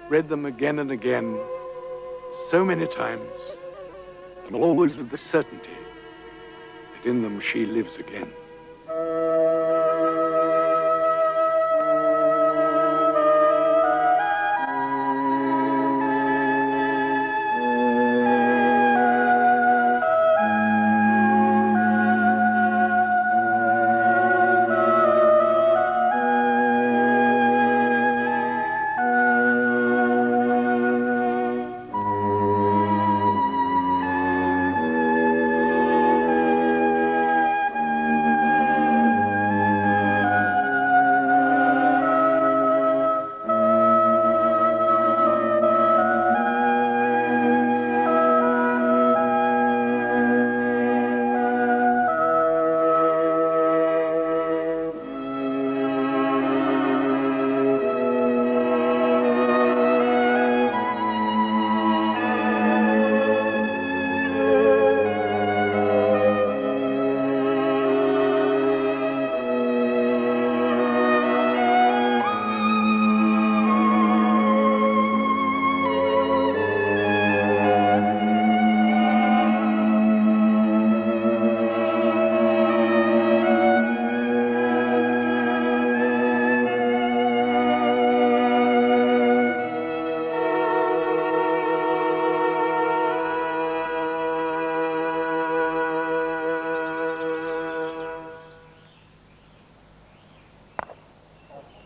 read them again and again, so many times, and always with the certainty that in them she lives again.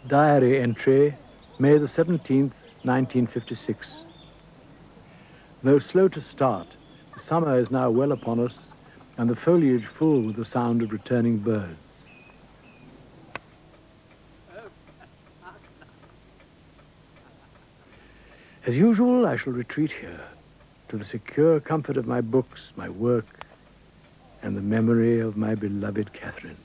Diary entry, May the 17th, 1956. Though slow to start, the summer is now well upon us, and the foliage full with the sound of returning birds. As usual, I shall retreat here, to the secure comfort of my books, my work, and the memory of my beloved Catherine.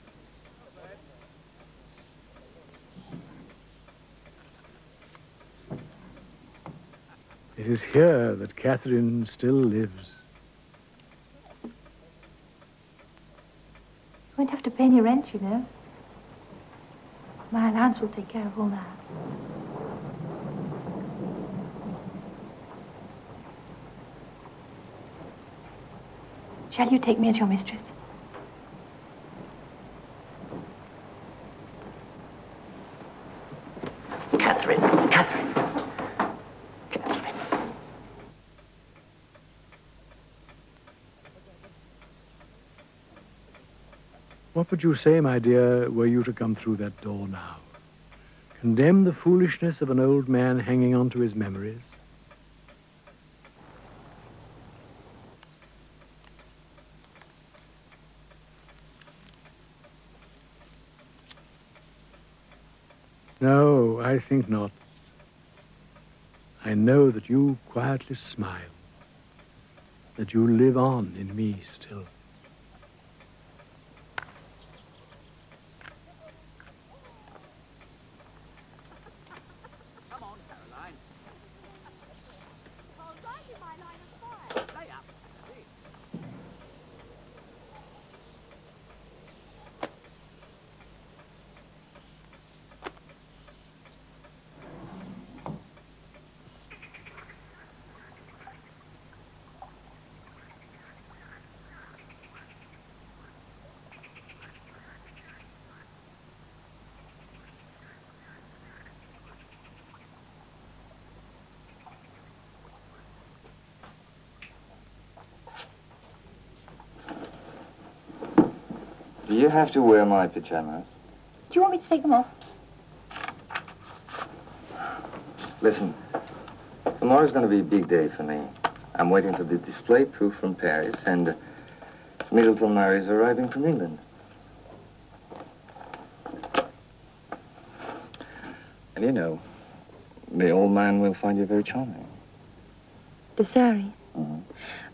It is here that Catherine still lives. You won't have to pay any rent, you know. My allowance will take care of all that. Shall you take me as your mistress? Catherine. What would you say, my dear, were you to come through that door now? Condemn the foolishness of an old man hanging on to his memories? No, I think not. I know that you quietly smile, that you live on in me still. Do you have to wear my pajamas? Do you want me to take them off? Listen, tomorrow's going to be a big day for me. I'm waiting for the display proof from Paris, and Middleton Mary's arriving from England. And you know, the old man will find you very charming. Desiree,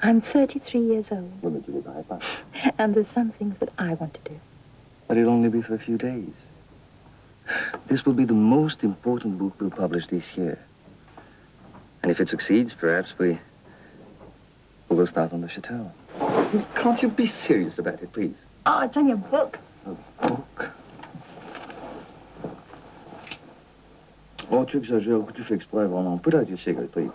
I'm 33 years old. Well, but you will buy back. And there's some things that I want to do. But it'll only be for a few days. This will be the most important book we'll publish this year. And if it succeeds, perhaps we will start on the chateau. Can't you be serious about it, please? Oh, it's only a book. A book? Oh, tu exagères ou que tu fais exprès, vraiment. Peut-être tu sais quel prix.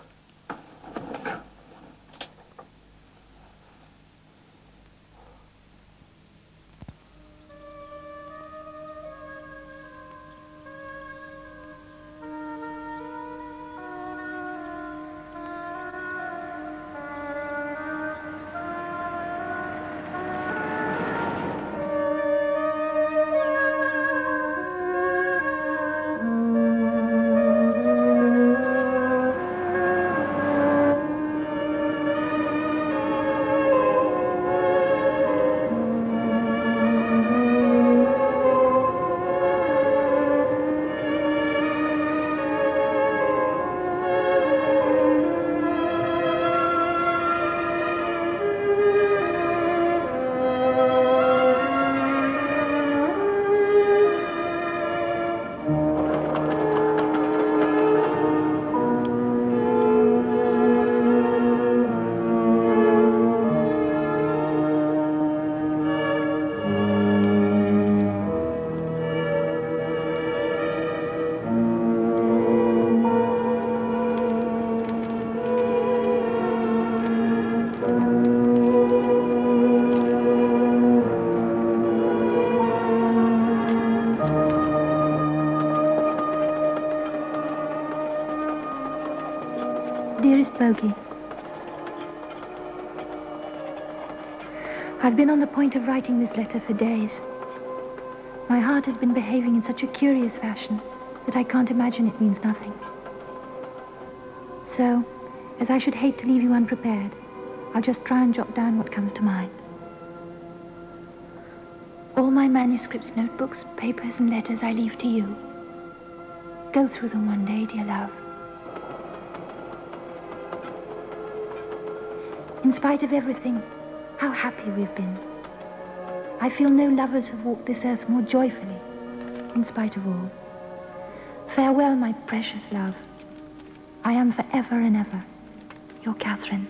Dearest Bogey, I've been on the point of writing this letter for days. My heart has been behaving in such a curious fashion that I can't imagine it means nothing. So, as I should hate to leave you unprepared, I'll just try and jot down what comes to mind. All my manuscripts, notebooks, papers, and letters I leave to you. Go through them one day, dear love. In spite of everything, how happy we've been. I feel no lovers have walked this earth more joyfully, in spite of all. Farewell, my precious love. I am forever and ever your Catherine.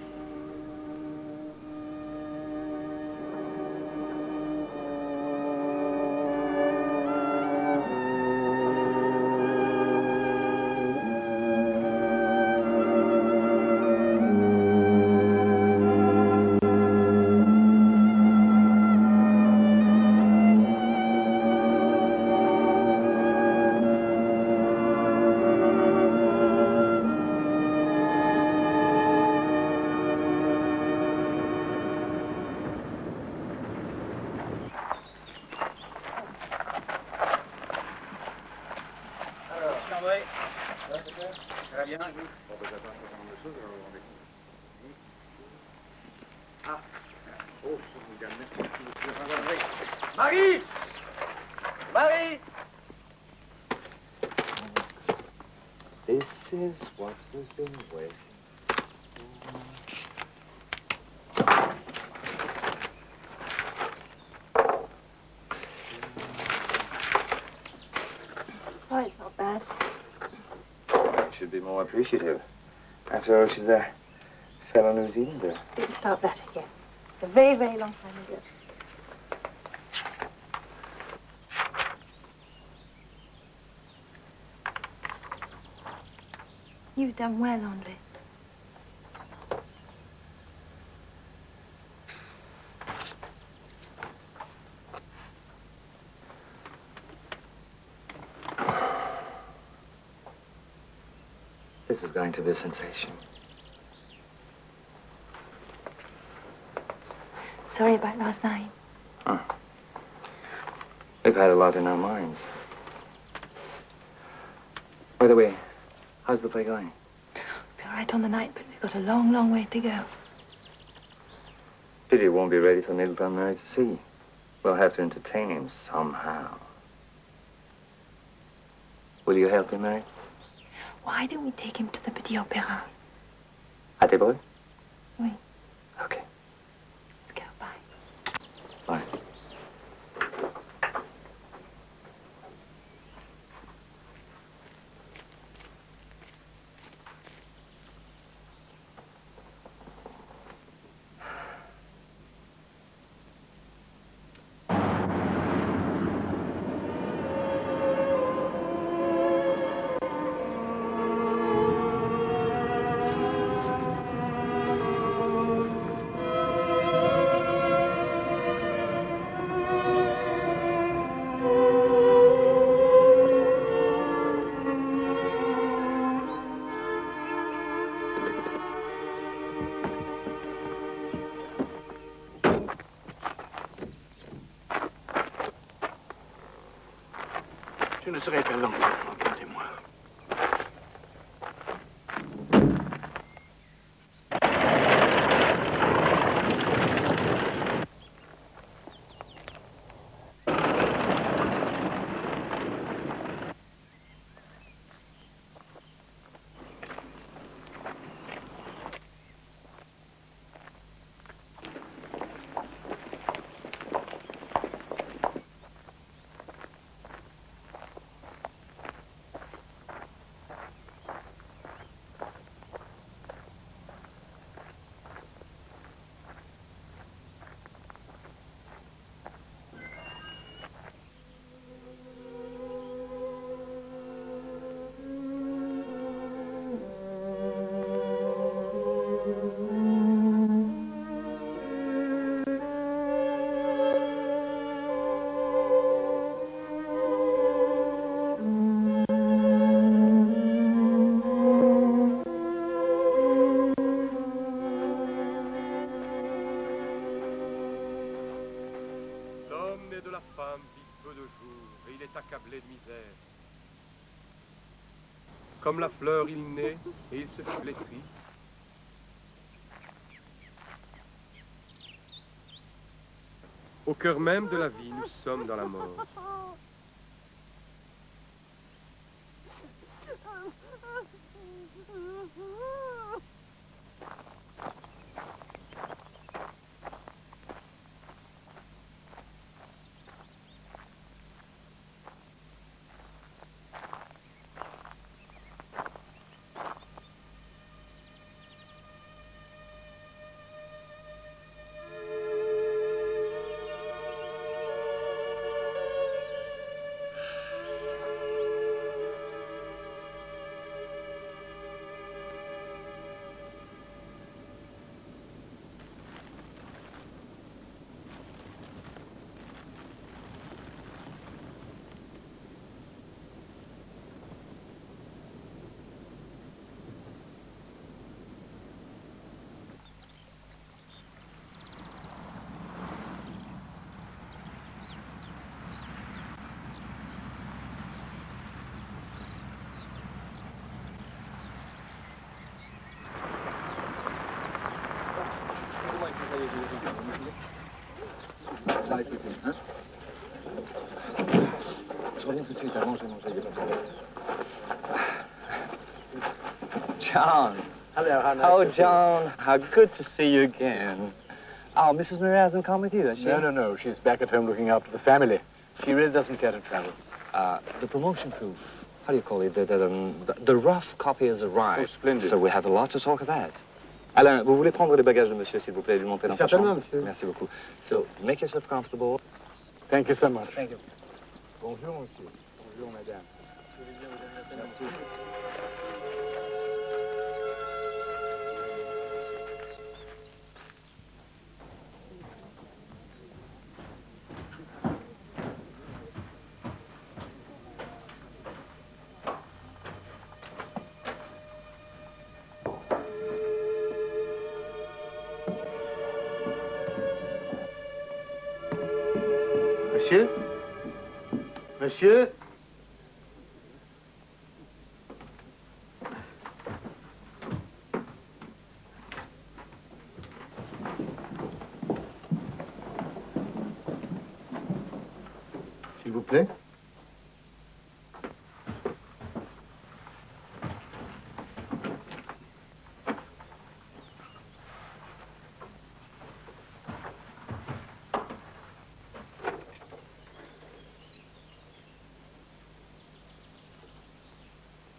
Marie! Marie! This is what we've been waiting. Oh, it's not bad. You should be more appreciative. After all, she's a fellow New Zealander. Didn't start that again. It's a very, very long time ago. You've done well, Andre. This is going to be a sensation. Sorry about last night. Huh. We've had a lot in our minds. By the way, how's the play going? We'll be all right on the night, but we've got a long, long way to go. Pity it won't be ready for Middleton Mary to see. We'll have to entertain him somehow. Will you help him, Mary? Why don't we take him to the Petit Opéra? À tes boys? Oui. Okay. Let's go. Bye. Bye. ne serai pas lent, entendez-moi. Comme la fleur, il naît et il se flétrit. Au cœur même de la vie, nous sommes dans la mort. Là, écoutez, hein? Je reviens tout de suite avant, je vais manger des patates. John. Hello, how nice Oh, to see John, how good to see you again. Oh, Mrs. Maria hasn't come with you, has she? you. No. She's back at home looking after the family. She really doesn't care to travel. The promotion proof, how do you call it? The rough copy has arrived. Oh, splendid. So we have a lot to talk about. Alain, vous voulez prendre les bagages de monsieur, s'il vous plaît, et lui monter dans sa Certainement, chambre? monsieur. Merci beaucoup. So, make yourself comfortable. Thank you so much. Thank you. Bonjour, monsieur. Bonjour, madame. Merci. Monsieur? Monsieur? S'il vous plaît.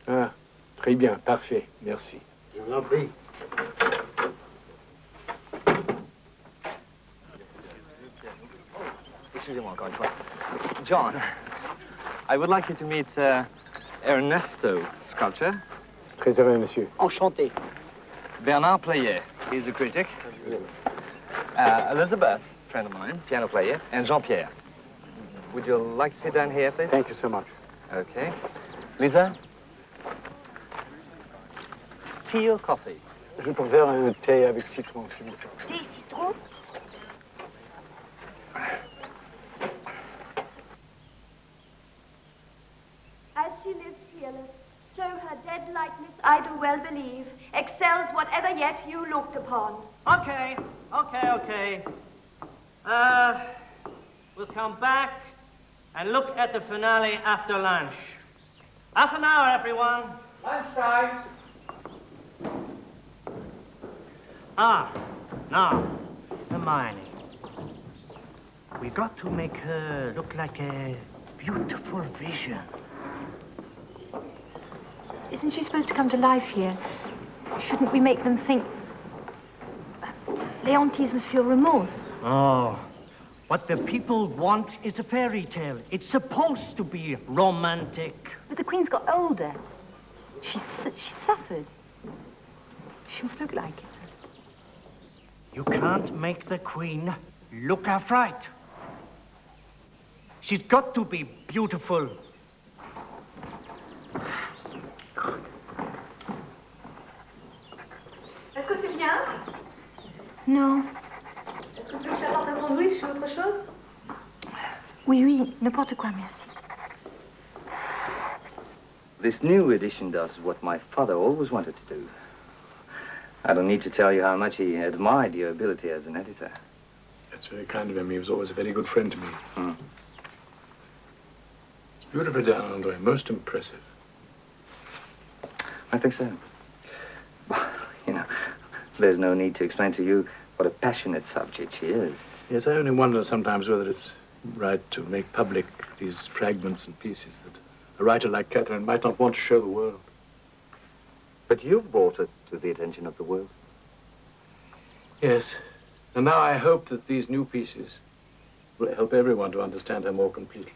Ah, très bien, parfait, merci. Je vous en prie. Excusez-moi encore une fois. John, I would like you to meet Ernesto, sculptor. Très heureux, monsieur. Enchanté. Bernard Playet, he's a critic. Elizabeth, friend of mine, piano player. And Jean-Pierre. Would you like to sit down here, please? Thank you so much. Okay. Lisa? Tea or coffee? Je préfère un thé avec citron, s'il vous plaît. Thé citron? brightness, I do well believe, excels whatever yet you looked upon. Okay. We'll come back and look at the finale after lunch. Half an hour, everyone. Lunchtime. Now, Hermione. We got to make her look like a beautiful vision. Isn't she supposed to come to life here? Shouldn't we make them think... Leontes must feel remorse. Oh, what the people want is a fairy tale. It's supposed to be romantic. But the Queen's got older. She suffered. She must look like it. You can't make the Queen look her fright. She's got to be beautiful. Est-ce que tu viens? Non. Est-ce que tu veux que je t'apporte un sandwich ou autre chose? Oui, n'importe quoi, merci. This new edition does what my father always wanted to do. I don't need to tell you how much he admired your ability as an editor. That's very kind of him. He was always a very good friend to me. It's beautifully done, Andre. Most impressive. I think so. You know, there's no need to explain to you what a passionate subject she is. Yes, I only wonder sometimes whether it's right to make public these fragments and pieces that a writer like Catherine might not want to show the world. But you've brought it to the attention of the world. Yes. And now I hope that these new pieces will help everyone to understand her more completely.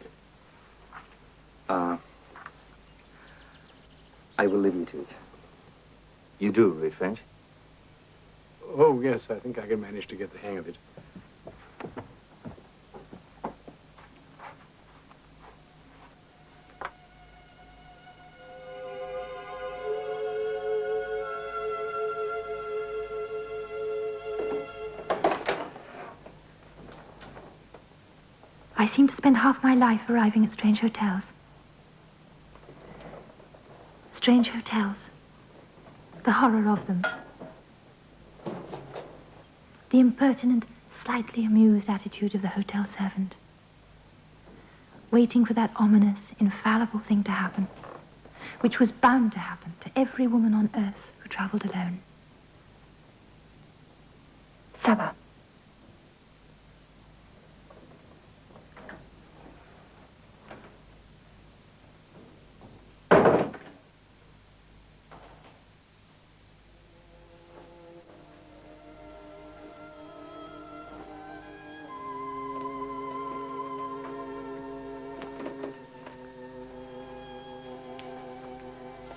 I will leave you to it. You do read French? Oh, yes, I think I can manage to get the hang of it. I seem to spend half my life arriving at strange hotels. Strange hotels. The horror of them. The impertinent, slightly amused attitude of the hotel servant. Waiting for that ominous, infallible thing to happen, which was bound to happen to every woman on earth who traveled alone. Saba.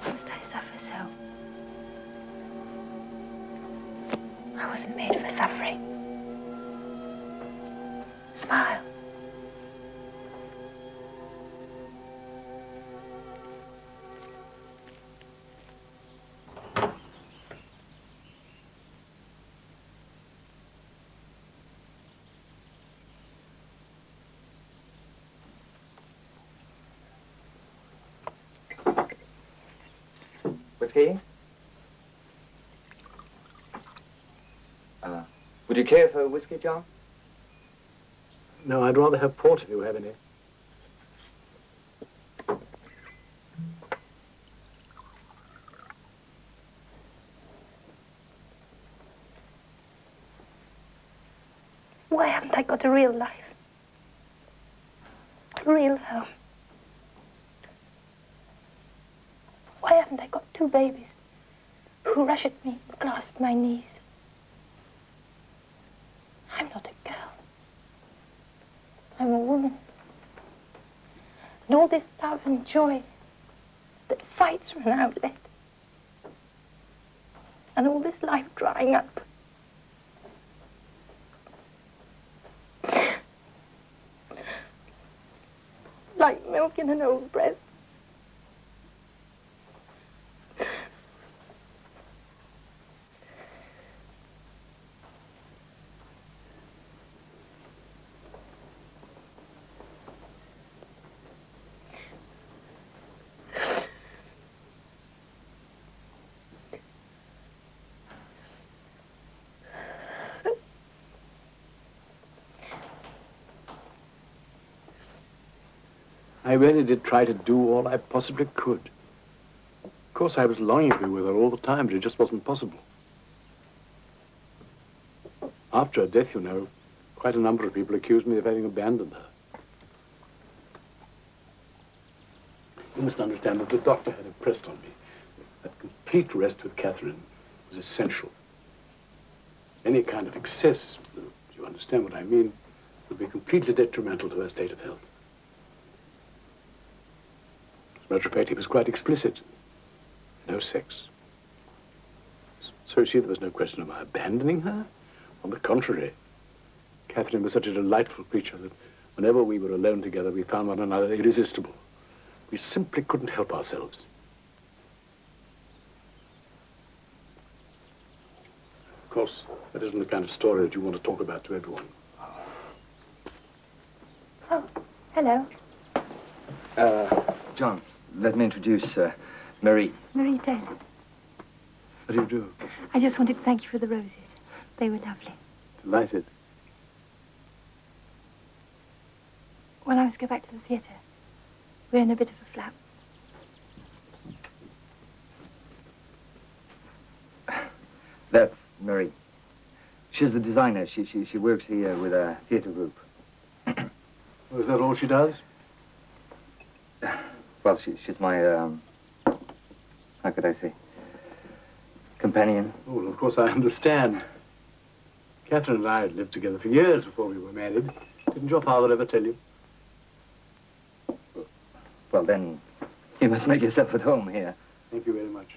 Must I suffer so? I wasn't made for suffering. Smile. Whiskey? Would you care for whiskey, John? No, I'd rather have port if you have any. Why haven't I got a real life? A real home? Why haven't I got two babies who rush at me and clasp my knees? I'm not a girl. I'm a woman. And all this love and joy that fights for an outlet. And all this life drying up. Like milk in an old breast. I really did try to do all I possibly could. Of course, I was longing to be with her all the time, but it just wasn't possible. After her death, you know, quite a number of people accused me of having abandoned her. You must understand that the doctor had impressed on me that complete rest with Catherine was essential. Any kind of excess, if you understand what I mean, would be completely detrimental to her state of health. As a matter of fact, he was quite explicit. No sex. So you see, there was no question of my abandoning her. On the contrary, Catherine was such a delightful creature that whenever we were alone together, we found one another irresistible. We simply couldn't help ourselves. Of course, that isn't the kind of story that you want to talk about to everyone. Oh, hello. John, let me introduce Marie. Marie Taylor. How do you do? I just wanted to thank you for the roses. They were lovely. Delighted. Well, I must go back to the theatre. We're in a bit of a flap. That's Marie. She's the designer. She works here with a theater group. Oh, is that all she does? Well, she's my, how could I say, companion. Oh, well, of course I understand. Catherine and I had lived together for years before we were married. Didn't your father ever tell you? Well, then, you must make yourself at home here. Thank you very much.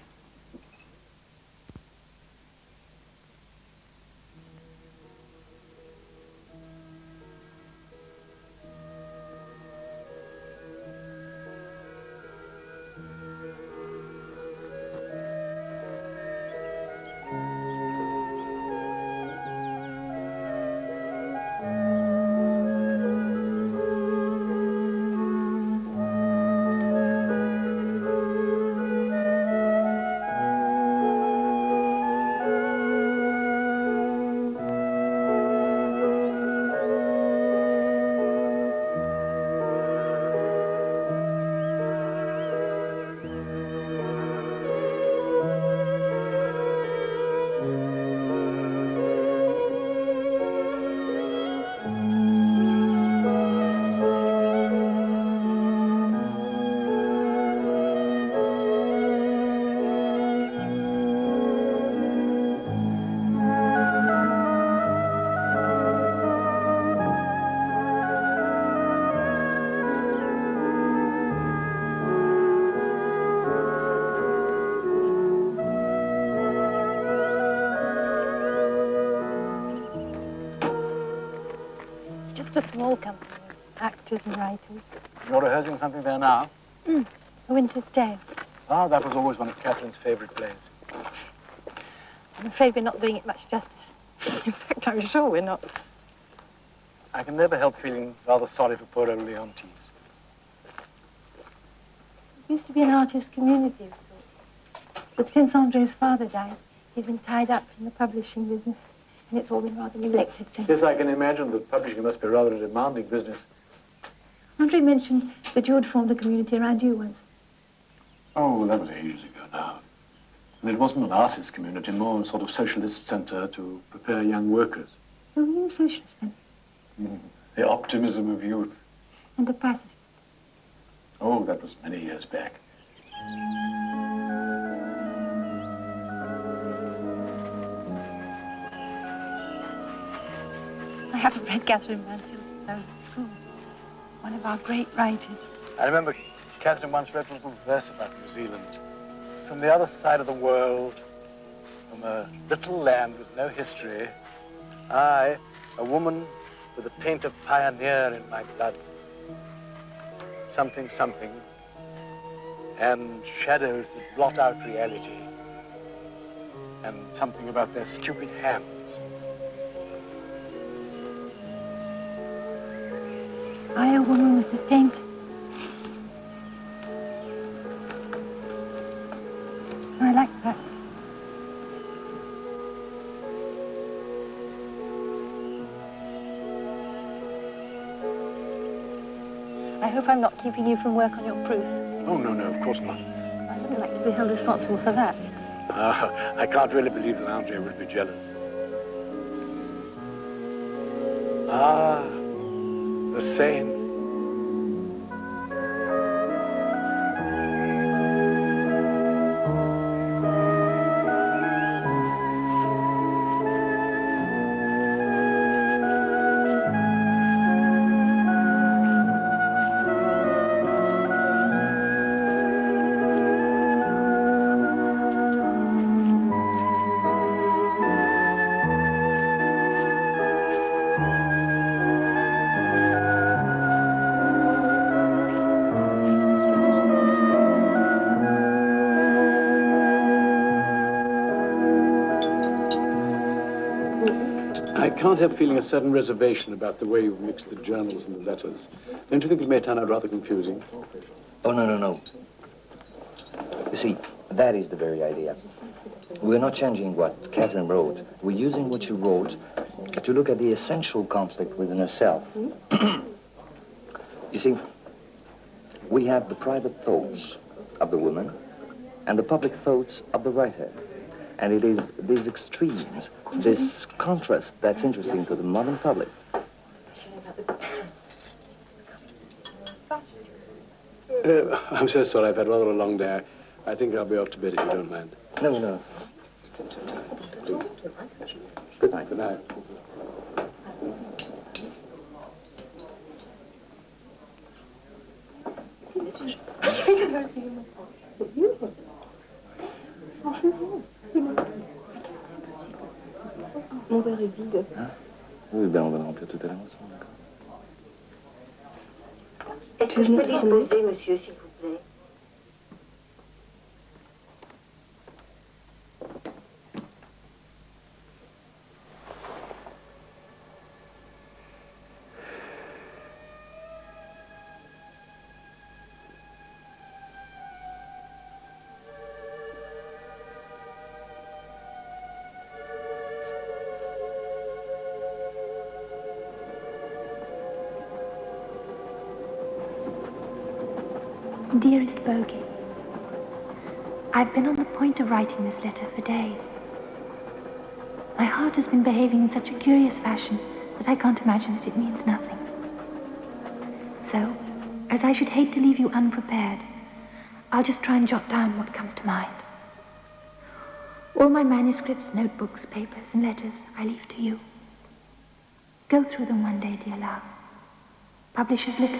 Just a small company of actors and writers. You're rehearsing something there now? A Winter's Tale. Ah, that was always one of Catherine's favorite plays. I'm afraid we're not doing it much justice. In fact, I'm sure we're not. I can never help feeling rather sorry for poor old Leontes. It used to be an artist community of sorts. But since Andre's father died, he's been tied up in the publishing business. And it's all been rather neglected since. Yes, I can imagine that publishing must be rather a demanding business. Andre mentioned that you had formed a community around you once. Oh, well, that was ages ago now. And it wasn't an artist community, more a sort of socialist center to prepare young workers. Who were you socialist then? The optimism of youth. And the pacifist? Oh, that was many years back. I haven't read Catherine Mansfield since I was at school. One of our great writers. I remember Catherine once read a little verse about New Zealand. From the other side of the world, from a little land with no history, I, a woman with a taint of pioneer in my blood, something, something, and shadows that blot out reality, and something about their stupid hands. I, a woman with a taint. I like that. I hope I'm not keeping you from work on your proofs. Oh, no, no, of course not. I wouldn't like to be held responsible for that. I can't really believe that Andre would be jealous. Ah, the Seine. I can't help feeling a certain reservation about the way you've mixed the journals and the letters. Don't you think it may turn out rather confusing? Oh, no, no, no. You see, that is the very idea. We're not changing what Catherine wrote. We're using what she wrote to look at the essential conflict within herself. You see, we have the private thoughts of the woman and the public thoughts of the writer. And it is these extremes, this contrast that's interesting to the modern public. I'm so sorry, I've had rather a long day. I think I'll be off to bed if you don't mind. No, no. Good night. Good night. Mon verre est vide. Hein? Oui, ben on va le remplir tout à l'heure ensemble. Est-ce que je peux disposer, monsieur, s'il vous plaît? Dearest Bogey, I've been on the point of writing this letter for days. My heart has been behaving in such a curious fashion that I can't imagine that it means nothing. So, as I should hate to leave you unprepared, I'll just try and jot down what comes to mind. All my manuscripts, notebooks, papers, and letters I leave to you. Go through them one day, dear love. Publish as little.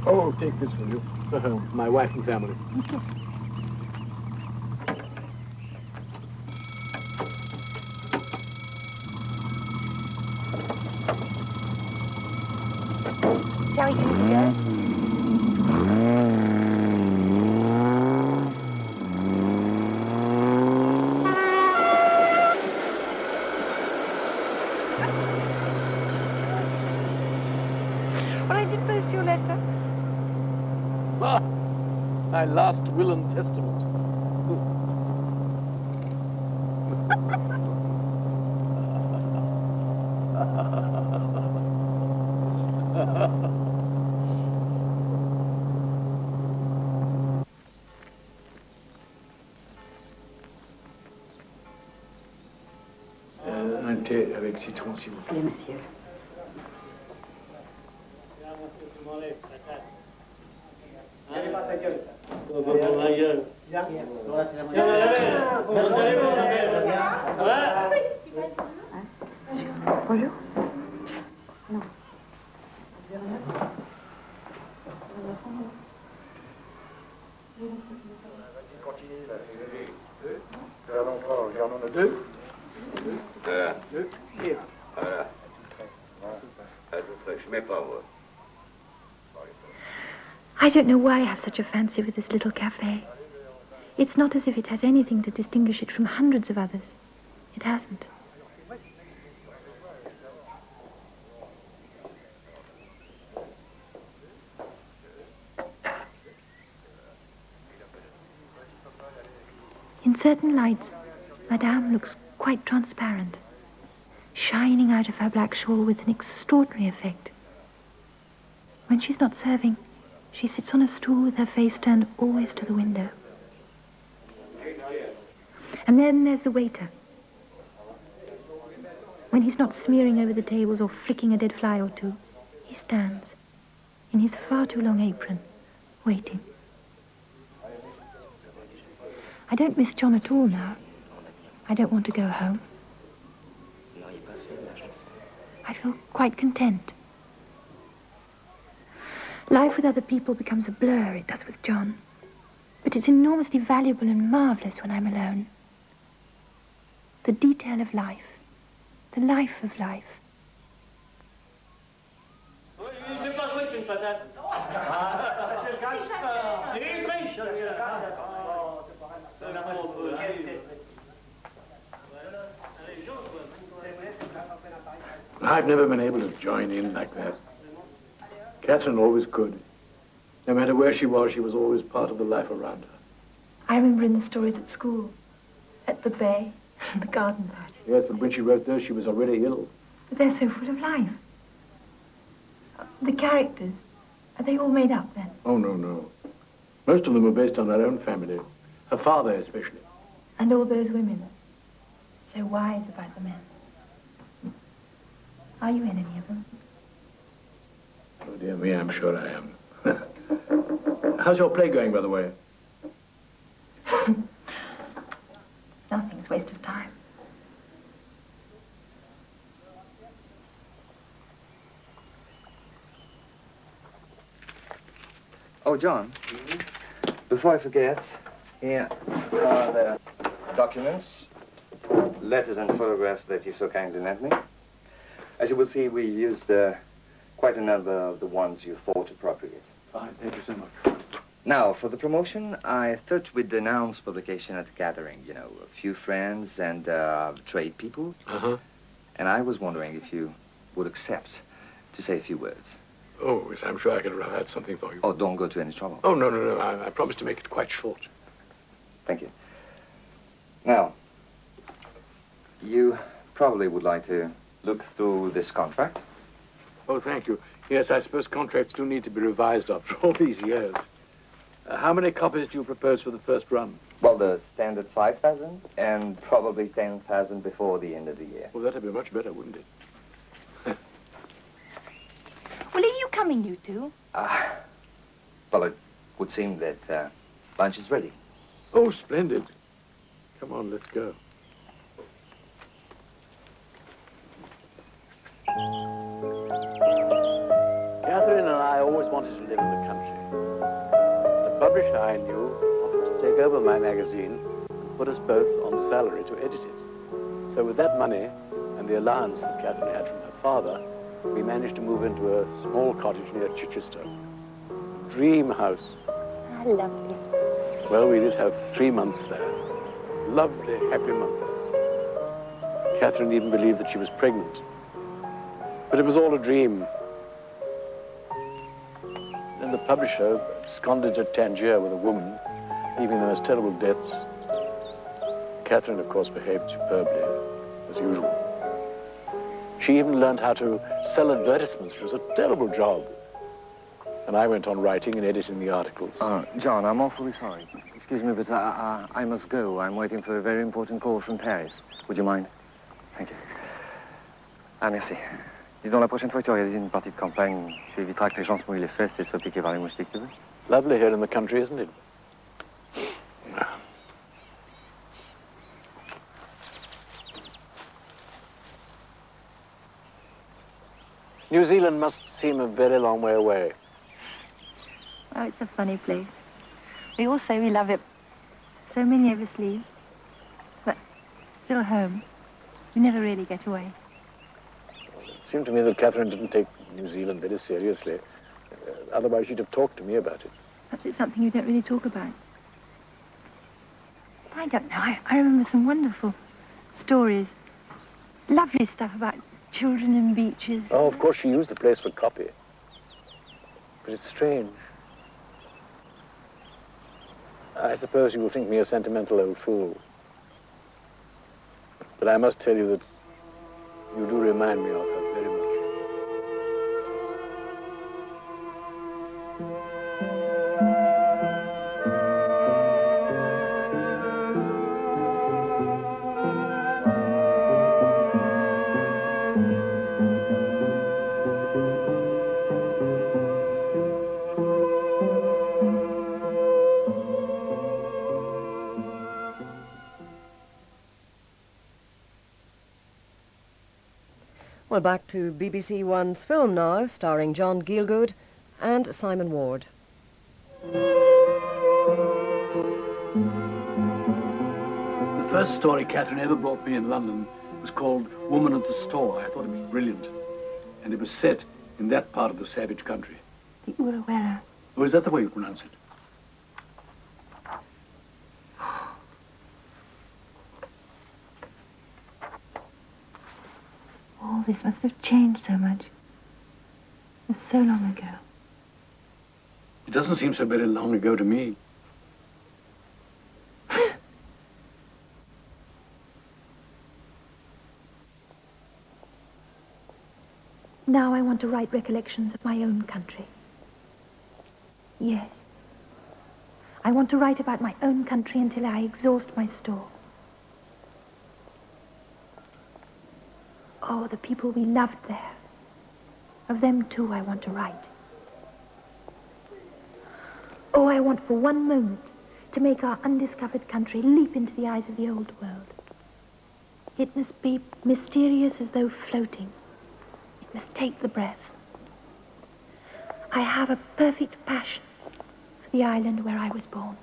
Oh, take this, will you? For home, my wife and family. Shall we continue? Well, I did post your letter. Ah, my last will and testament. avec citron, s'il vous plaît. Oui, monsieur. Bonjour. Non. Continue, là. J'en ai deux. Voilà. Voilà. Je mets pas, moi. I don't know why I have such a fancy for this little cafe. It's not as if it has anything to distinguish it from hundreds of others. It hasn't. In certain lights, Madame looks quite transparent, shining out of her black shawl with an extraordinary effect. When she's not serving, she sits on a stool with her face turned always to the window. And then there's the waiter. When he's not smearing over the tables or flicking a dead fly or two, he stands, in his far too long apron, waiting. I don't miss John at all now. I don't want to go home. I feel quite content. Life with other people becomes a blur, it does with John. But it's enormously valuable and marvelous when I'm alone. The detail of life. The life of life. I've never been able to join in like that. Catherine always could. No matter where she was always part of the life around her. I remember in the stories at school, at the bay, the garden party. Yes, but when she wrote those, she was already ill. But they're so full of life. The characters, are they all made up then? Oh, no, no. Most of them were based on her own family. Her father, especially. And all those women, so wise about the men. Are you in any of them? Oh, dear me, I'm sure I am. How's your play going, by the way? Nothing's waste of time. Oh, John, before I forget, here are the documents, letters and photographs that you so kindly lent me. As you will see, we used quite a number of the ones you thought appropriate. Fine, thank you so much. Now, for the promotion, I thought we'd announce publication at the gathering. You know, a few friends and trade people. Uh-huh. And I was wondering if you would accept to say a few words. Oh, yes, I'm sure I could write something for you. Oh, don't go to any trouble. Oh, no, no, no. I promise to make it quite short. Thank you. Now, you probably would like to look through this contract. Oh, thank you. Yes, I suppose contracts do need to be revised after all these years. How many copies do you propose for the first run? Well, the standard 5,000 and probably 10,000 before the end of the year. Well, that'd be much better, wouldn't it? Well, are you coming, you two? Well, it would seem that lunch is ready. Oh, splendid. Come on, let's go. Catherine and I always wanted to live in the country. The publisher I knew offered to take over my magazine and put us both on salary to edit it. So with that money and the allowance that Catherine had from her father, we managed to move into a small cottage near Chichester. Dream house. I love you. Well, we did have 3 months there. Lovely, happy months. Catherine even believed that she was pregnant. But it was all a dream. Then the publisher absconded to Tangier with a woman, leaving the most terrible debts. Catherine, of course, behaved superbly, as usual. She even learned how to sell advertisements, which was a terrible job. And I went on writing and editing the articles. John, I'm awfully sorry. Excuse me, but I must go. I'm waiting for a very important call from Paris. Would you mind? Thank you. Ah, merci. Dis donc, la prochaine fois que tu organises une partie de campagne, tu éviteras que les gens se mouillent les fesses et soient piqués par les moustiques, tu veux? Lovely here in the country, isn't it? New Zealand must seem a very long way away. Oh, it's a funny place. We all say we love it. So many of us leave. But still home. We never really get away. It seemed to me that Catherine didn't take New Zealand very seriously. Otherwise, she'd have talked to me about it. Perhaps it's something you don't really talk about. I don't know. I remember some wonderful stories. Lovely stuff about children and beaches. Oh, of course, she used the place for copy. But it's strange. I suppose you will think me a sentimental old fool. But I must tell you that you do remind me of her very much. Well, back to BBC One's film now, starring John Gielgud and Simon Ward. The first story Catherine ever brought me in London was called Woman at the Store. I thought it was brilliant. And it was set in that part of the savage country. The Urewera. Oh, is that the way you pronounce it? Oh, this must have changed so much. It was so long ago. It doesn't seem so very long ago to me. Now I want to write recollections of my own country. Yes. I want to write about my own country until I exhaust my store. Oh, the people we loved there. Of them, too, I want to write. Oh, I want for one moment to make our undiscovered country leap into the eyes of the old world. It must be mysterious as though floating. It must take the breath. I have a perfect passion for the island where I was born.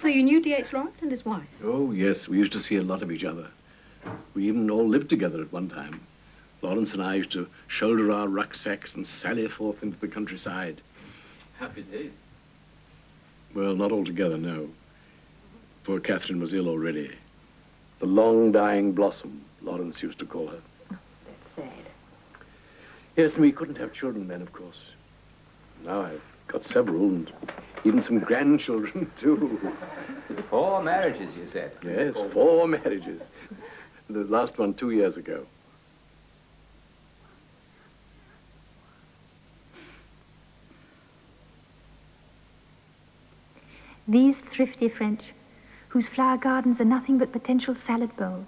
So you knew D.H. Lawrence and his wife? Oh, yes, we used to see a lot of each other. We even all lived together at one time. Lawrence and I used to shoulder our rucksacks and sally forth into the countryside. Happy days. Well, not altogether, no. Poor Catherine was ill already. The long-dying blossom, Lawrence used to call her. That's sad. Yes, and we couldn't have children then, of course. Now I've got several, and even some grandchildren, too. 4 marriages, you said? Yes, 4 marriages. The last one 2 years ago. These thrifty French, whose flower gardens are nothing but potential salad bowls.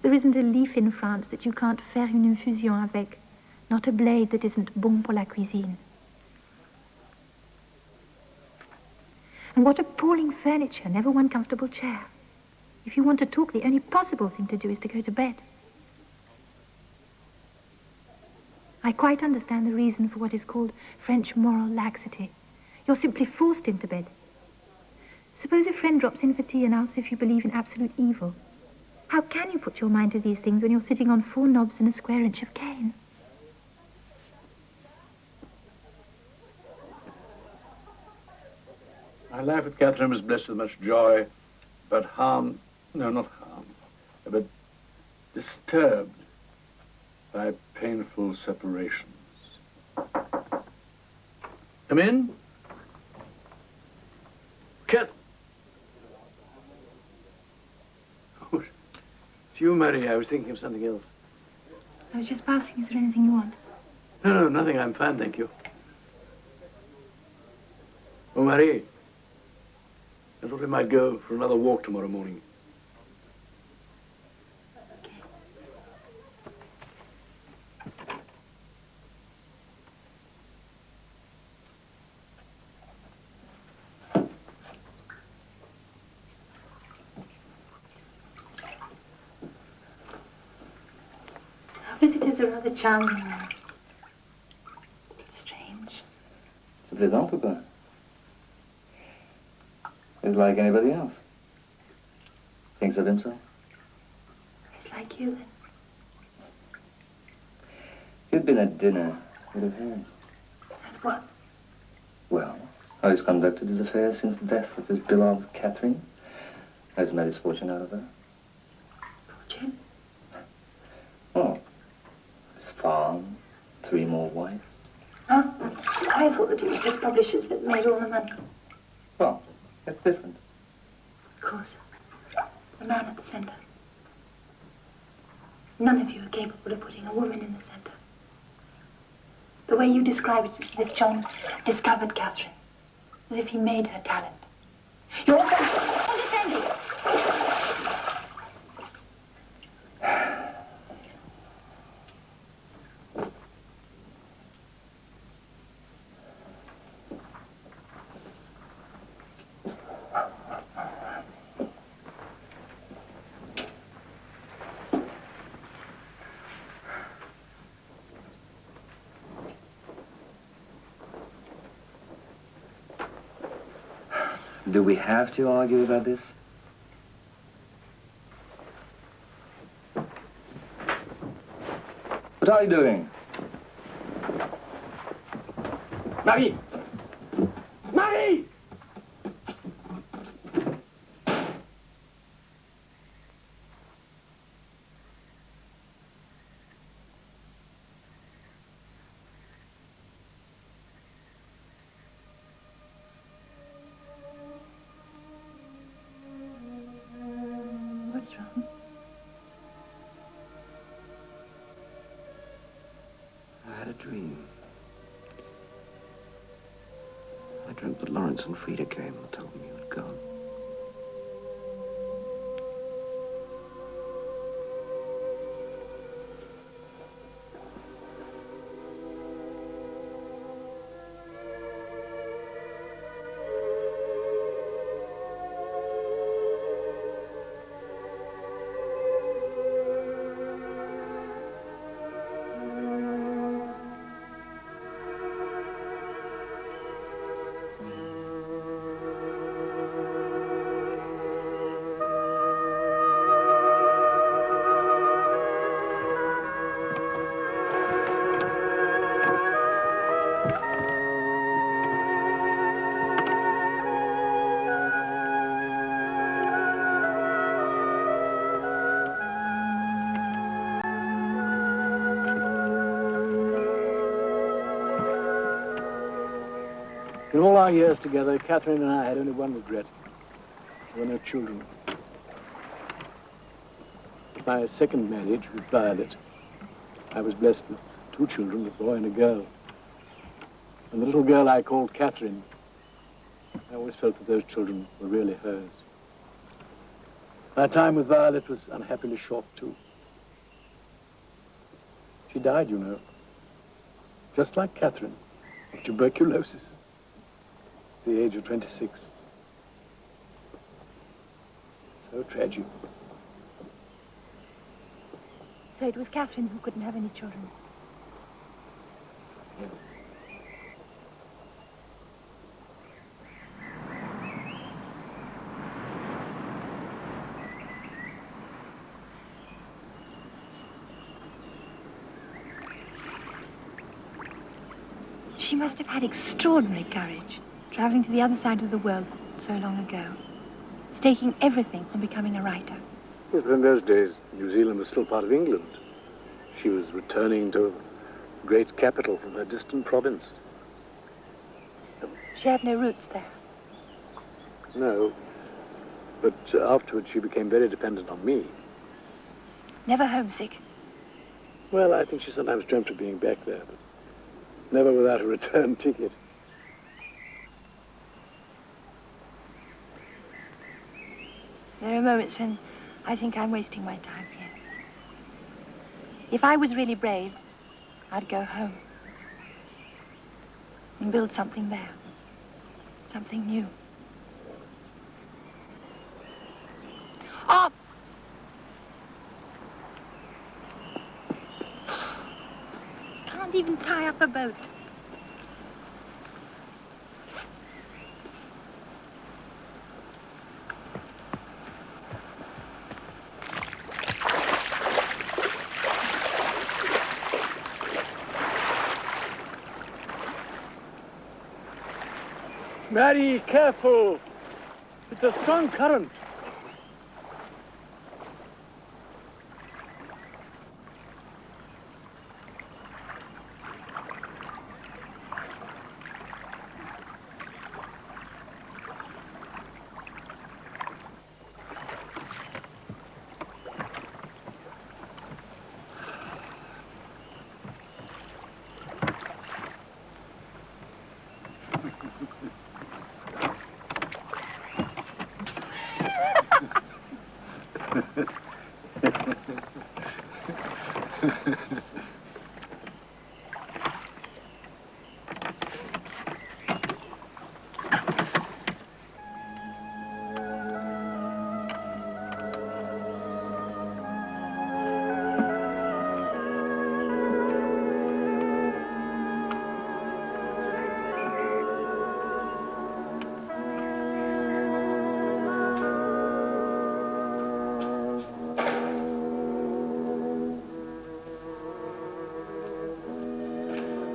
There isn't a leaf in France that you can't faire une infusion avec, not a blade that isn't bon pour la cuisine. And what appalling furniture, never one comfortable chair. If you want to talk, the only possible thing to do is to go to bed. I quite understand the reason for what is called French moral laxity. You're simply forced into bed. Suppose a friend drops in for tea and asks if you believe in absolute evil. How can you put your mind to these things when you're sitting on 4 knobs and a square inch of cane? My life with Catherine was blessed with much joy, but not harm, but disturbed by painful separations. Come in. Cat. Oh, it's you, Marie. I was thinking of something else. I was just passing. Is there anything you want? No, nothing. I'm fine, thank you. Oh, Marie. I thought we might go for another walk tomorrow morning. Our visitors are rather charming now. It's strange. Tu plaisantes ou pas? He's like anybody else. Thinks of himself. He's like you, then. If you'd been at dinner, you'd have heard. And what? Well, how he's conducted his affairs since the death of his beloved Catherine. How he's made his fortune out of her. Fortune? Oh, his farm, 3 more wives. Huh? I thought that it was just publishers that made all the money. Well, that's different. Of course. The man at the center. None of you are capable of putting a woman in the center. The way you describe it is as if John discovered Catherine. As if he made her talent. You're condescending. Do we have to argue about this? What are you doing? Marie! Marie! What's wrong? I had a dream. I dreamt that Lawrence and Frida came and told me you had gone. In all our years together, Catherine and I had only one regret. There were no children. At my second marriage with Violet, I was blessed with 2 children, a boy and a girl. And the little girl I called Catherine, I always felt that those children were really hers. My time with Violet was unhappily short, too. She died, you know, just like Catherine, of tuberculosis. At the age of 26. So tragic. So it was Catherine who couldn't have any children. Yes. She must have had extraordinary courage, traveling to the other side of the world so long ago, staking everything on becoming a writer. Yes, but in those days, New Zealand was still part of England. She was returning to a great capital from her distant province. She had no roots there. No, but afterwards she became very dependent on me. Never homesick. Well, I think she sometimes dreamt of being back there, but never without a return ticket. There are moments when I think I'm wasting my time here. If I was really brave, I'd go home and build something there, something new. Oh! Can't even tie up a boat. Mary, careful! It's a strong current.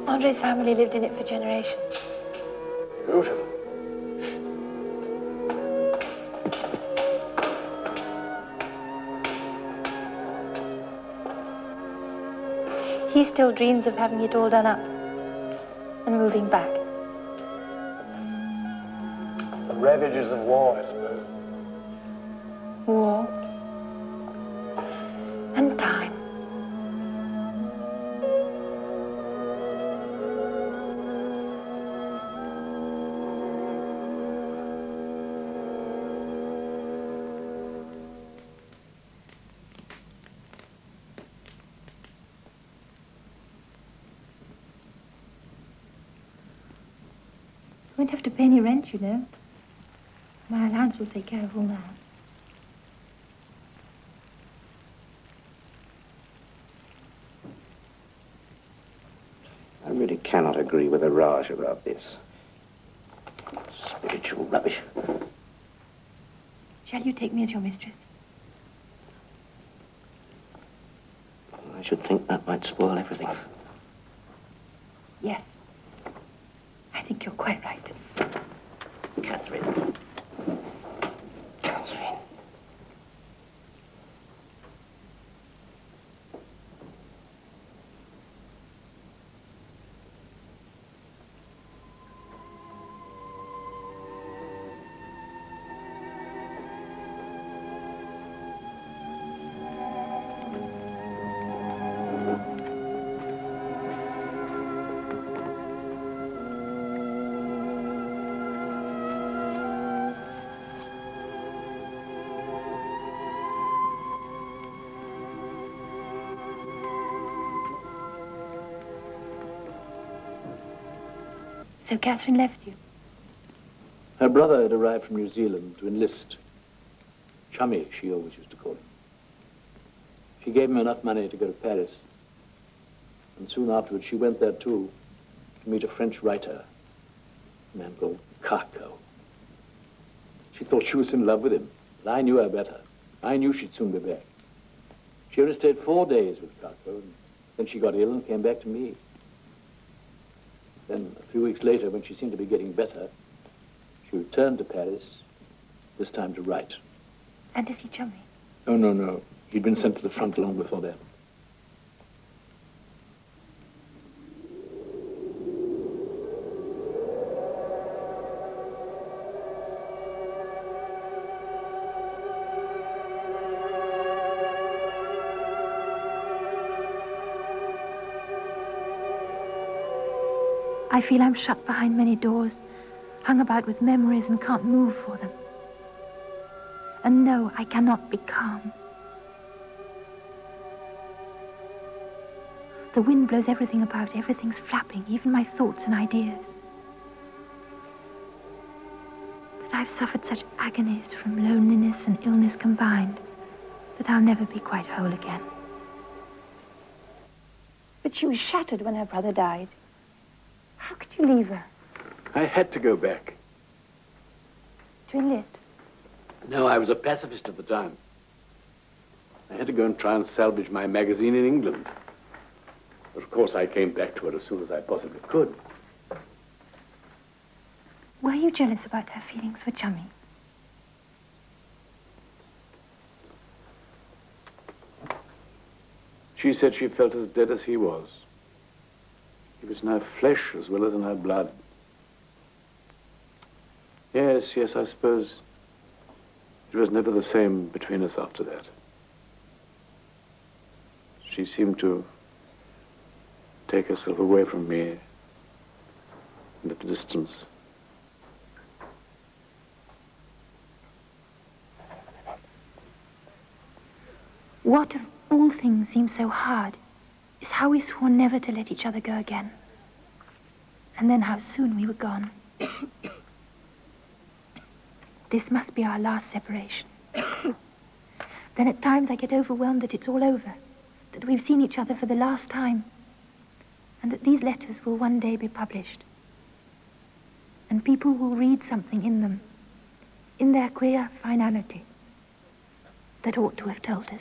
Andre's family lived in it for generations. Beautiful. He still dreams of having it all done up and moving back. The ravages of war, I suppose. War and time. I won't have to pay any rent, you know. My allowance will take care of all that. I really cannot agree with the Raj about this. Spiritual rubbish. Shall you take me as your mistress? I should think that might spoil everything. Yes. I think you're quite right. Catherine. Catherine. So Catherine left you? Her brother had arrived from New Zealand to enlist. Chummy, she always used to call him. She gave him enough money to go to Paris. And soon afterwards, she went there too, to meet a French writer, a man called Carco. She thought she was in love with him, but I knew her better. I knew she'd soon be back. She only stayed 4 days with Carco, and then she got ill and came back to me. Then, a few weeks later, when she seemed to be getting better, she returned to Paris, this time to write. And is he chummy? Oh, no, no. He'd been sent to the front long before that. I feel I'm shut behind many doors, hung about with memories and can't move for them. And no, I cannot be calm. The wind blows everything about, everything's flapping, even my thoughts and ideas. But I've suffered such agonies from loneliness and illness combined that I'll never be quite whole again. But she was shattered when her brother died. How could you leave her? I had to go back. To enlist? No, I was a pacifist at the time. I had to go and try and salvage my magazine in England. But of course, I came back to her as soon as I possibly could. Were you jealous about her feelings for Chummy? She said she felt as dead as he was. He was in her flesh as well as in her blood. Yes, yes, I suppose it was never the same between us after that. She seemed to take herself away from me and at a distance. What of all things seems so hard is how we swore never to let each other go again. And then how soon we were gone. This must be our last separation. Then at times I get overwhelmed that it's all over, that we've seen each other for the last time, and that these letters will one day be published. And people will read something in them, in their queer finality, that ought to have told us.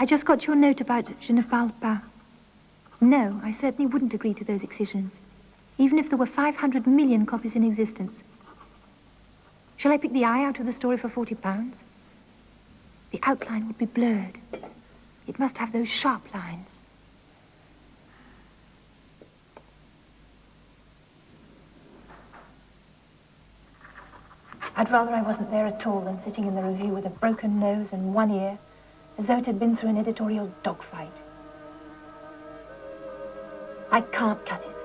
I just got your note about Je ne parle pas. No, I certainly wouldn't agree to those excisions, even if there were 500 million copies in existence. Shall I pick the eye out of the story for £40? The outline would be blurred. It must have those sharp lines. I'd rather I wasn't there at all than sitting in the review with a broken nose and one ear, as though it had been through an editorial dogfight. I can't cut it.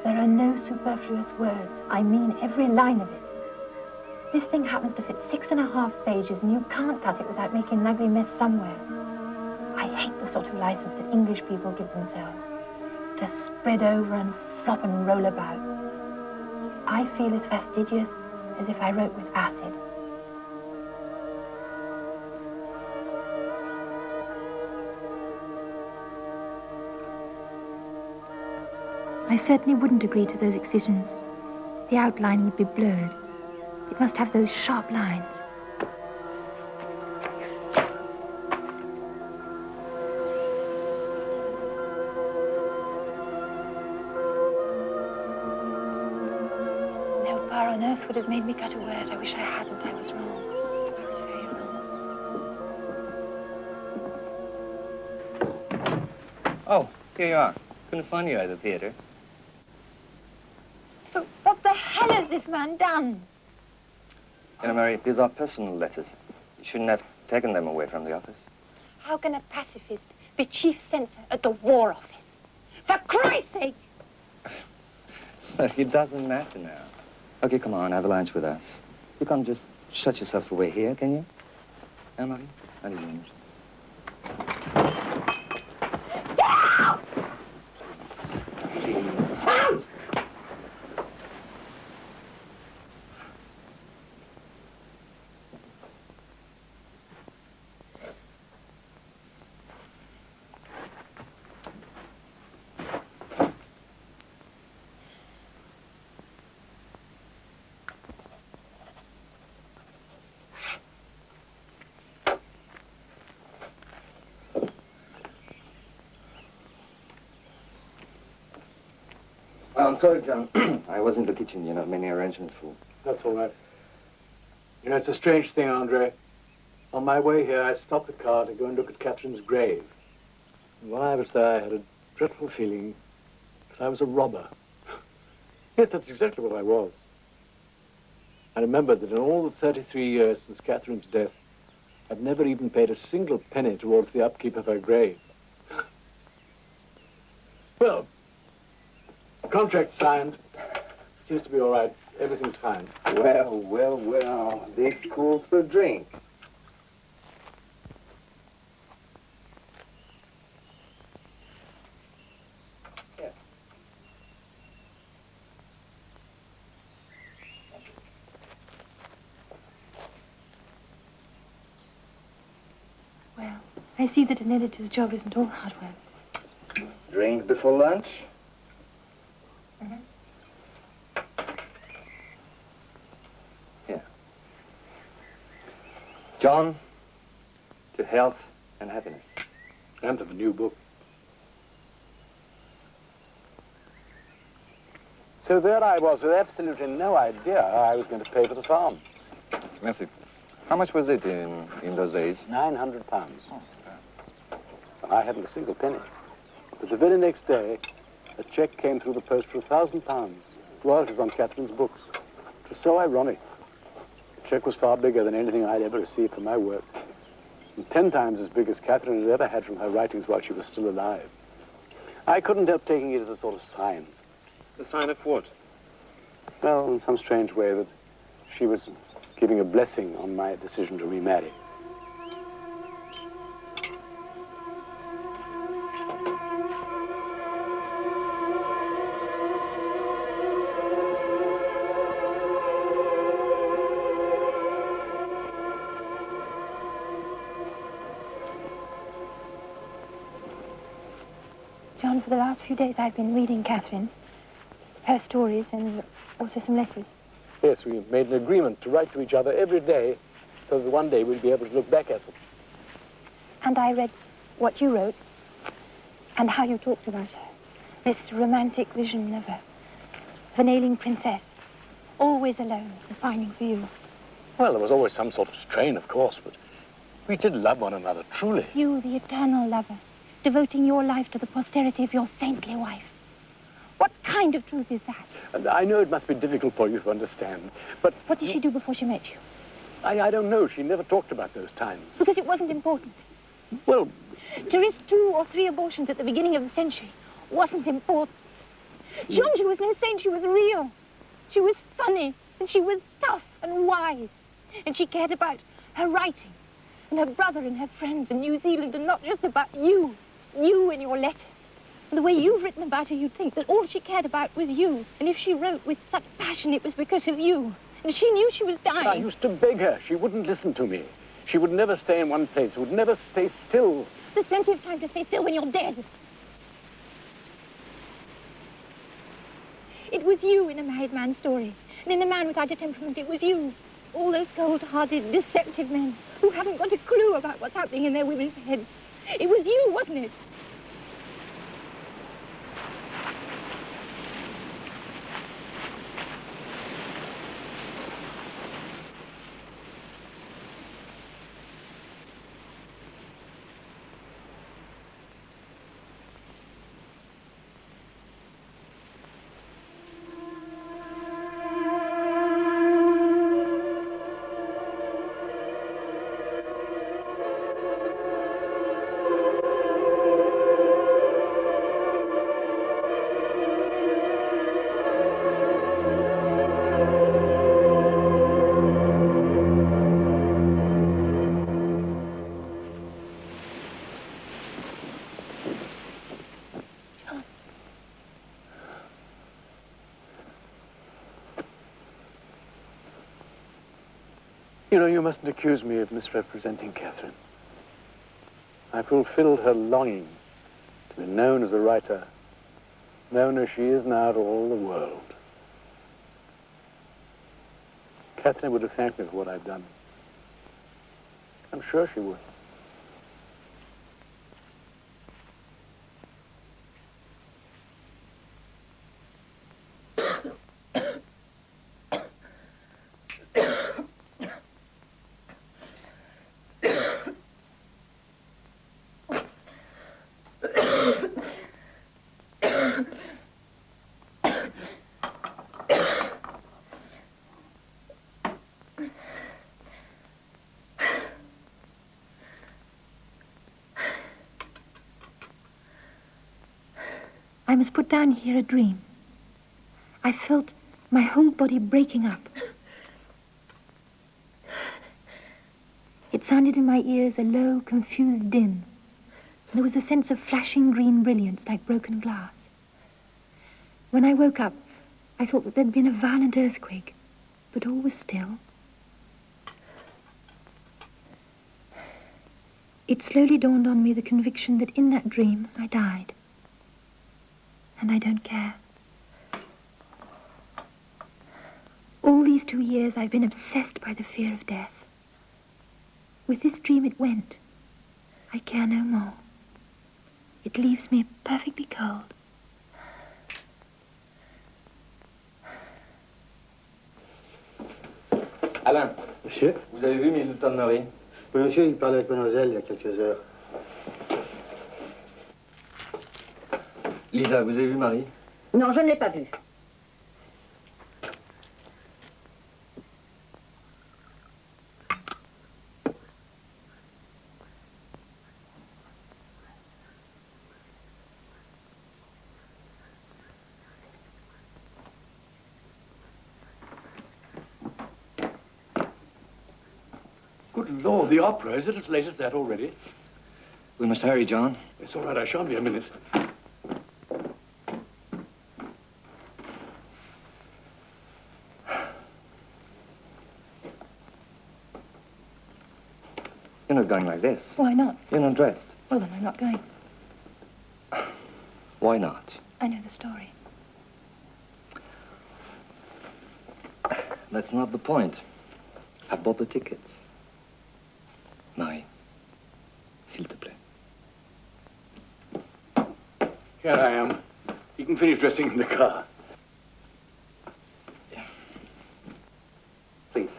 There are no superfluous words. I mean every line of it. This thing happens to fit 6.5 pages, and you can't cut it without making an ugly mess somewhere. I hate the sort of license that English people give themselves, to spread over and flop and roll about. I feel as fastidious as if I wrote with acid. I certainly wouldn't agree to those excisions. The outline would be blurred. It must have those sharp lines. No power on earth would have made me cut a word. I wish I hadn't. I was wrong. I was very wrong. Oh, here you are. Couldn't find you at the theater. But what the hell has this man done? You know, Mary, these are personal letters. You shouldn't have taken them away from the office. How can a pacifist be chief censor at the War Office? For Christ's sake! But it doesn't matter now. Okay, come on, have a lunch with us. You can't just shut yourself away here, can you? Emily? Allez, Get out! Out! I'm sorry, John. I was in the kitchen, you know, many arrangements for... That's all right. You know, it's a strange thing, Andre. On my way here, I stopped the car to go and look at Catherine's grave. And while I was there, I had a dreadful feeling that I was a robber. Yes, that's exactly what I was. I remembered that in all the 33 years since Catherine's death, I'd never even paid a single penny towards the upkeep of her grave. Well, contract signed. Seems to be all right. Everything's fine. Well, well, well. This calls for a drink. Yeah. Well, I see that an editor's job isn't all hard work. Drink before lunch? Yeah. John, to health and happiness. And to the new book. So there I was with absolutely no idea how I was going to pay for the farm. Merci. How much was it in those days? £900. I hadn't a single penny. But the very next day, a cheque came through the post for £1,000. Royalties on Catherine's books. It was so ironic. The cheque was far bigger than anything I'd ever received for my work. And 10 times as big as Catherine had ever had from her writings while she was still alive. I couldn't help taking it as a sort of sign. The sign of what? Well, in some strange way that she was giving a blessing on my decision to remarry. John, for the last few days I've been reading Catherine, her stories and also some letters. Yes, we made an agreement to write to each other every day so that one day we'd be able to look back at them. And I read what you wrote and how you talked about her. This romantic vision of an ailing princess, always alone and pining for you. Well, there was always some sort of strain, of course, but we did love one another, truly. You, the eternal lover, devoting your life to the posterity of your saintly wife. What kind of truth is that? And I know it must be difficult for you to understand, but... What did she do before she met you? I don't know. She never talked about those times. Because it wasn't important. Well... To risk 2 or 3 abortions at the beginning of the century wasn't important. John, she was no saint. She was real. She was funny, and she was tough and wise. And she cared about her writing, and her brother and her friends in New Zealand, and not just about you. You and your letters. And the way you've written about her, you'd think that all she cared about was you. And if she wrote with such passion, it was because of you. And she knew she was dying. I used to beg her. She wouldn't listen to me. She would never stay in one place, would never stay still. There's plenty of time to stay still when you're dead. It was you in A Married Man's Story. And in A Man Without a Temperament, it was you. All those cold-hearted, deceptive men who haven't got a clue about what's happening in their women's heads. It was you, wasn't it? You know, you mustn't accuse me of misrepresenting Catherine. I fulfilled her longing to be known as a writer, known as she is now to all the world. Catherine would have thanked me for what I've done. I'm sure she would. I must put down here a dream. I felt my whole body breaking up. It sounded in my ears a low, confused din. There was a sense of flashing green brilliance like broken glass. When I woke up, I thought that there'd been a violent earthquake, but all was still. It slowly dawned on me the conviction that in that dream I died. And I don't care. All these 2 years I've been obsessed by the fear of death. With this dream it went. I care no more. It leaves me perfectly cold. Alain. Monsieur? Vous avez vu Middleton Murray? Oui, monsieur, il parlait avec mademoiselle il y a quelques heures. Lisa, vous avez vu Marie? Non, je ne l'ai pas vue. Good Lord, the opera. Is it as late as that already? We must hurry, John. It's all right, I shan't be a minute. You're not going like this. Why not? You're not dressed. Well, then I'm not going. Why not? I know the story. That's not the point. I bought the tickets. Marie, s'il te plaît. Here I am. You can finish dressing in the car. Please.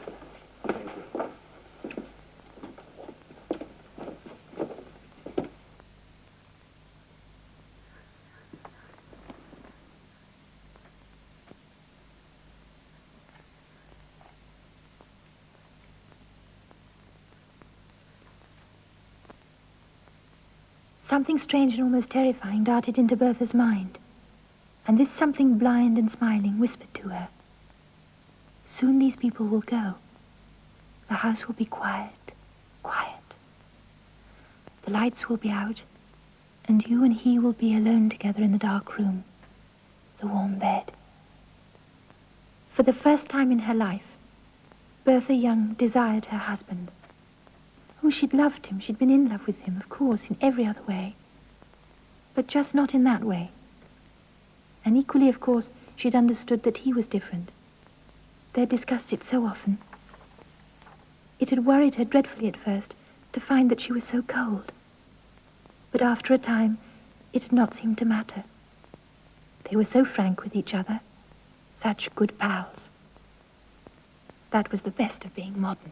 Something strange and almost terrifying darted into Bertha's mind. And this something blind and smiling whispered to her, "Soon these people will go. The house will be quiet, quiet. The lights will be out, And you and he will be alone together in the dark room, the warm bed. For the first time in her life, Bertha Young desired her husband. Oh, she'd loved him. She'd been in love with him, of course, in every other way. But just not in that way. And equally, of course, she'd understood that he was different. They'd discussed it so often. It had worried her dreadfully at first to find that she was so cold. But after a time, it had not seemed to matter. They were so frank with each other, such good pals. That was the best of being modern.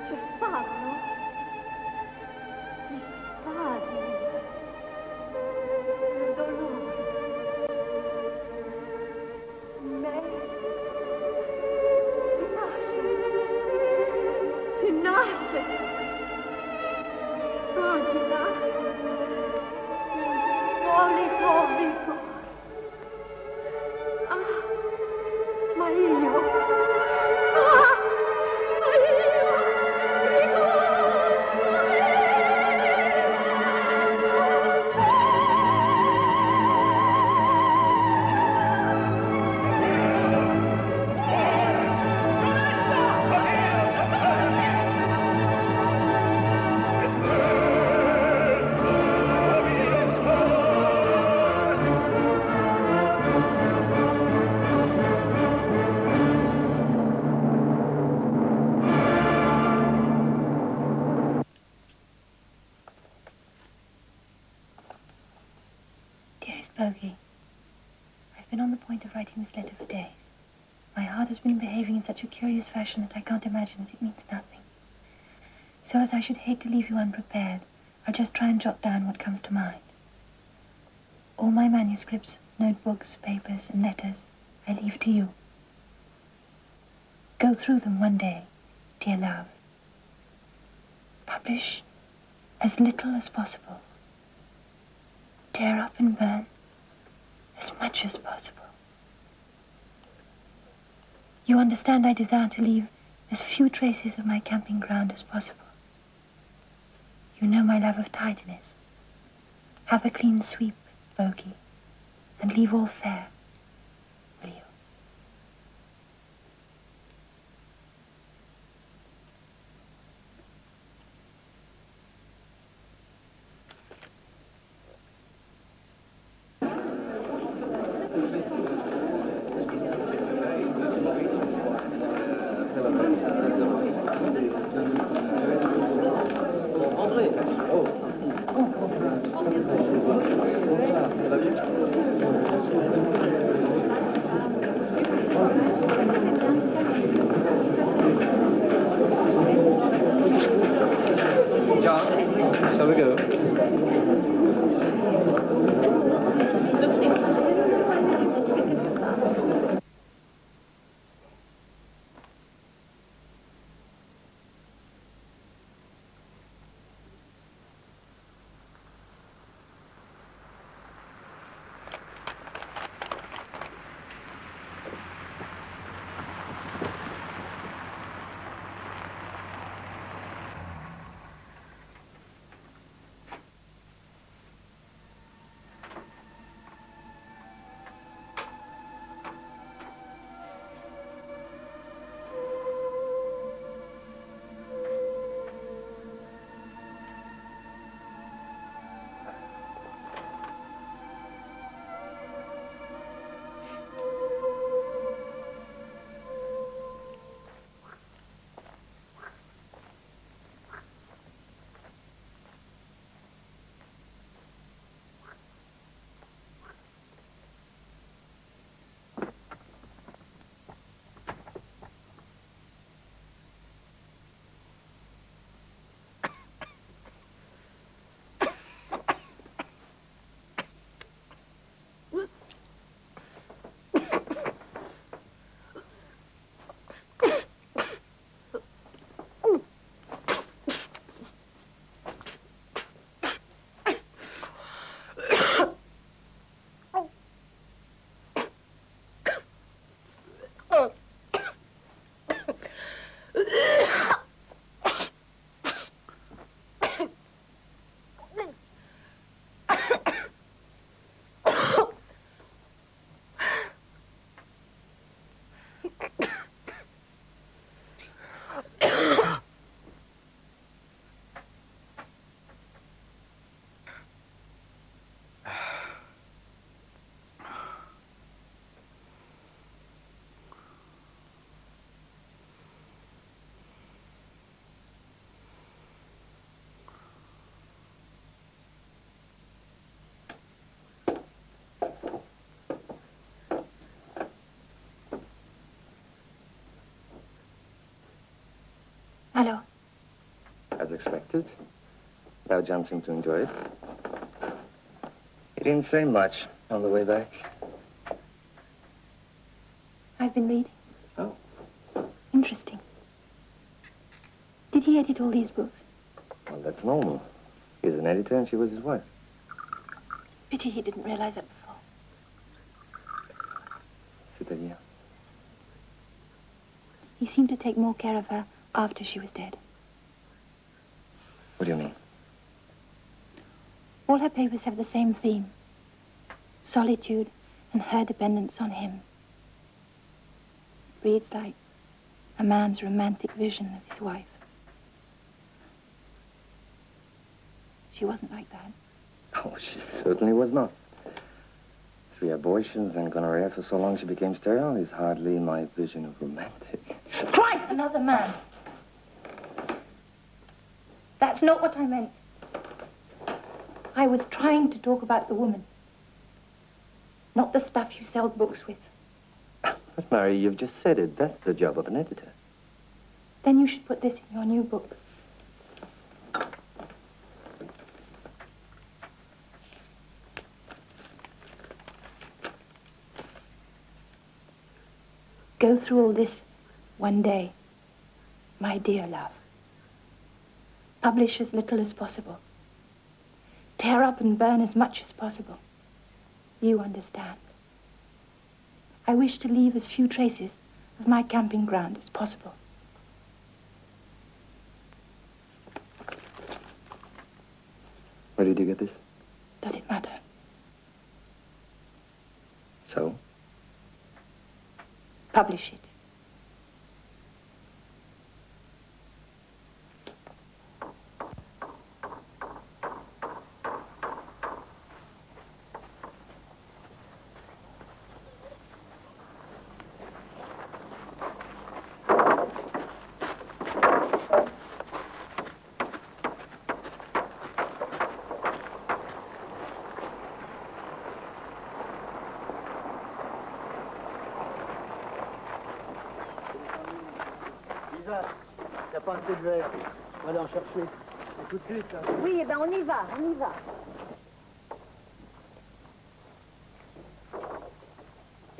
Gefallo. Dolore. Me. Si nasce. Pagina. Solito vivo. Ah, ma io. Ah, ma io. heart has been behaving in such a curious fashion that I can't imagine that it means nothing. So as I should hate to leave you unprepared, I'll just try and jot down what comes to mind. All my manuscripts, notebooks, papers, and letters I leave to you. Go through them one day, dear love. Publish as little as possible. Tear up and burn as much as possible. You understand I desire to leave as few traces of my camping ground as possible. You know my love of tidiness. Have a clean sweep, bogey, and leave all fair, will you? John, shall we go? Hello. As expected. Now John seemed to enjoy it. He didn't say much on the way back. I've been reading. Oh. Interesting. Did he edit all these books? Well, that's normal. He's an editor and she was his wife. Pity he didn't realize that before. C'est-à-dire? He seemed to take more care of her after she was dead. What do you mean? All her papers have the same theme. Solitude and her dependence on him. It reads like a man's romantic vision of his wife. She wasn't like that. Oh, she certainly was not. 3 abortions and gonorrhea for so long she became sterile is hardly my vision of romantic. Christ, another man! That's not what I meant. I was trying to talk about the woman. Not the stuff you sell books with. But, Mary, you've just said it. That's the job of an editor. Then you should put this in your new book. Go through all this one day, my dear love. Publish as little as possible. Tear up and burn as much as possible. You understand. I wish to leave as few traces of my camping ground as possible. Where did you get this? Does it matter? So? Publish it. T'as pas assez de verre. On va aller en chercher. Et tout de suite. Hein. Oui, eh ben on y va, on y va.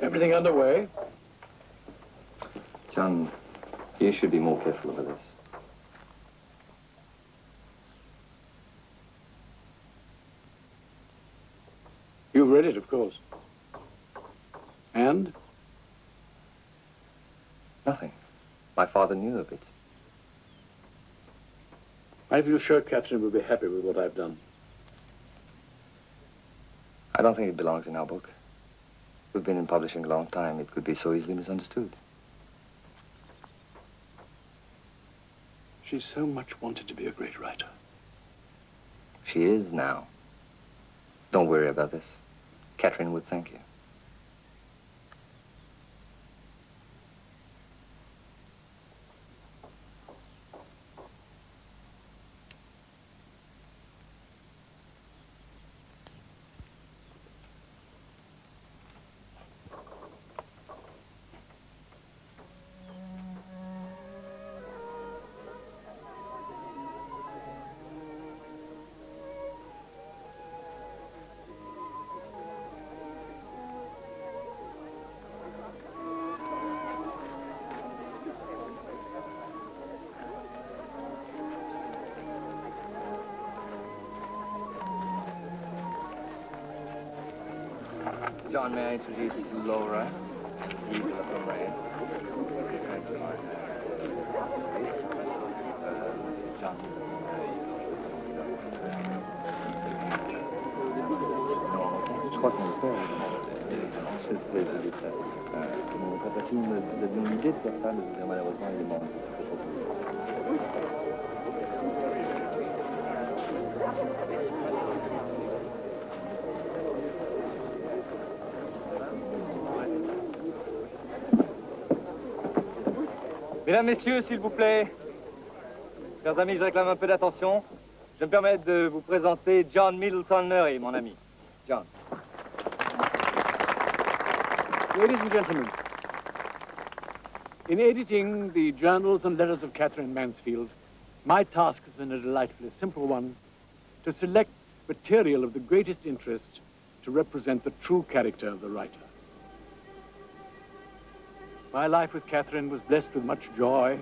Everything underway? John, you should be more careful over this. You've read it, of course. And? Nothing. My father knew of it. I feel sure Catherine will be happy with what I've done. I don't think it belongs in our book. We've been in publishing a long time. It could be so easily misunderstood. She so much wanted to be a great writer. She is now. Don't worry about this. Catherine would thank you. John, may I introduce Laura, Eagle of the Rain. John. Je crois qu'on le fait. Je te dis ça. Mon papa me donne une idée de faire ça, mais malheureusement, il est mort. Mesdames, Messieurs, s'il vous plaît, chers amis, je réclame un peu d'attention. Je me permets de vous présenter John Middleton Murray, mon ami. John. Ladies and gentlemen, in editing the journals and letters of Catherine Mansfield, my task has been a delightfully simple one, to select material of the greatest interest to represent the true character of the writer. My life with Catherine was blessed with much joy,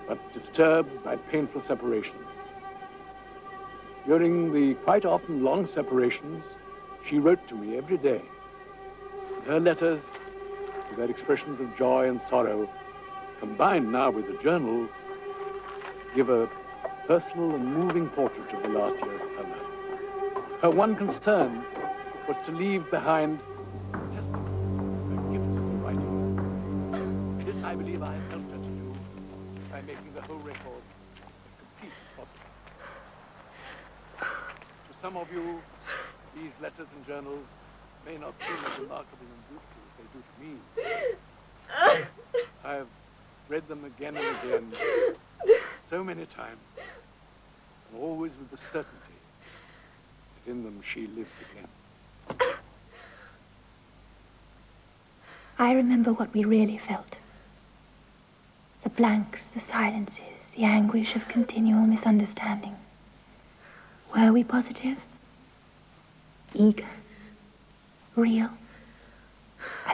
but disturbed by painful separations. During the quite often long separations, she wrote to me every day. Her letters, with their expressions of joy and sorrow, combined now with the journals, give a personal and moving portrait of the last years of her life. Her one concern was to leave behind I believe I have helped her to do by making the whole record as complete as possible. To some of you, these letters and journals may not seem as remarkable and beautiful as they do to me. I have read them again and again, so many times, and always with the certainty that in them she lives again. I remember what we really felt. The blanks, the silences, the anguish of continual misunderstanding. Were we positive? Eager? Real?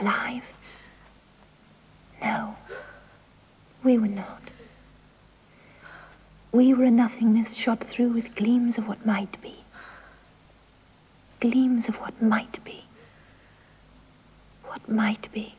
Alive? No, we were not. We were a nothingness shot through with gleams of what might be. Gleams of what might be. What might be.